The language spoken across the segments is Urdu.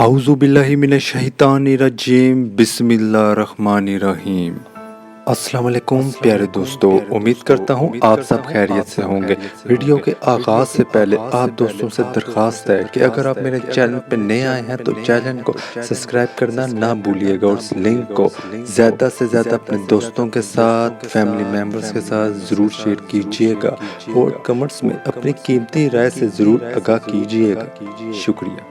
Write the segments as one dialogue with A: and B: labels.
A: اعوذ باللہ من الشیطان الرجیم بسم اللہ الرحمن الرحیم۔ السلام علیکم پیارے دوستو، امید کرتا ہوں آپ سب خیریت سے ہوں گے۔ ویڈیو کے آغاز سے پہلے آپ دوستوں سے درخواست ہے کہ اگر آپ میرے چینل پہ نئے آئے ہیں تو چینل کو سبسکرائب کرنا نہ بھولیے گا، اور اس لنک کو زیادہ سے زیادہ اپنے دوستوں کے ساتھ، فیملی ممبرز کے ساتھ ضرور شیئر کیجیے گا، اور کمنٹس میں اپنی قیمتی رائے سے ضرور آگاہ کیجیے گا۔ شکریہ۔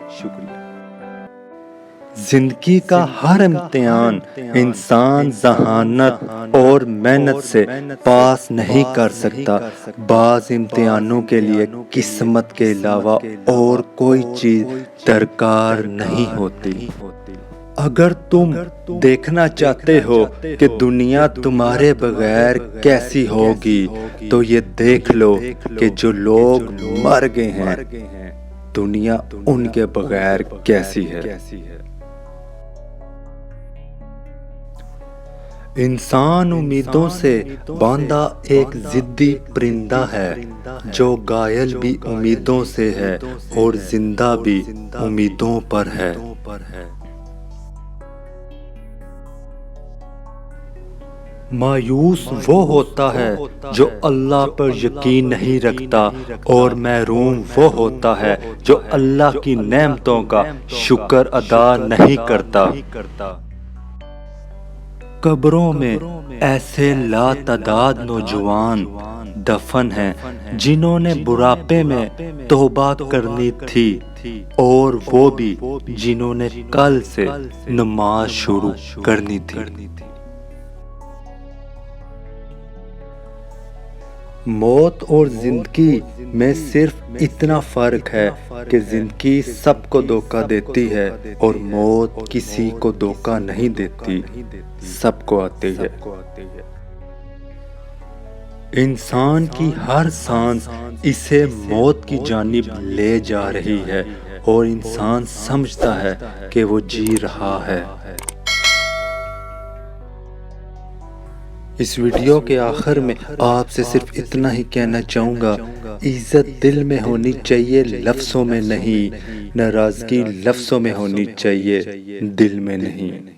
A: زندگی کا ہر امتحان انسان ذہانت اور محنت سے پاس نہیں کر سکتا۔ بعض امتحانوں کے لیے قسمت کے علاوہ اور کوئی چیز درکار نہیں ہوتی۔ اگر تم دیکھنا چاہتے ہو کہ دنیا تمہارے بغیر کیسی ہوگی تو یہ دیکھ لو کہ جو لوگ مر گئے ہیں دنیا ان کے بغیر کیسی ہے۔ انسان امیدوں سے باندھا ایک ضدی پرندہ ہے، جو گائل بھی امیدوں سے ہے اور زندہ بھی امیدوں پر ہے۔ مایوس وہ ہوتا ہے جو اللہ پر یقین نہیں رکھتا، اور محروم وہ ہوتا ہے جو اللہ کی نعمتوں کا شکر ادا نہیں کرتا۔ قبروں میں ایسے لاتعداد نوجوان دفن ہیں جنہوں نے بڑھاپے میں توبہ کرنی تھی، اور وہ بھی جنہوں نے کل سے نماز شروع کرنی تھی۔ موت اور زندگی میں صرف اتنا فرق ہے کہ زندگی سب کو دھوکہ دیتی ہے اور موت کسی کو دھوکہ نہیں دیتی، سب کو آتی ہے۔ انسان کی ہر سانس اسے موت کی جانب لے جا رہی ہے، اور انسان سمجھتا ہے کہ وہ جی رہا ہے۔ اس ویڈیو کے آخر میں آپ سے صرف اتنا ہی کہنا چاہوں گا، عزت دل میں ہونی چاہیے، لفظوں میں نہیں۔ ناراضگی لفظوں میں ہونی چاہیے، دل میں نہیں۔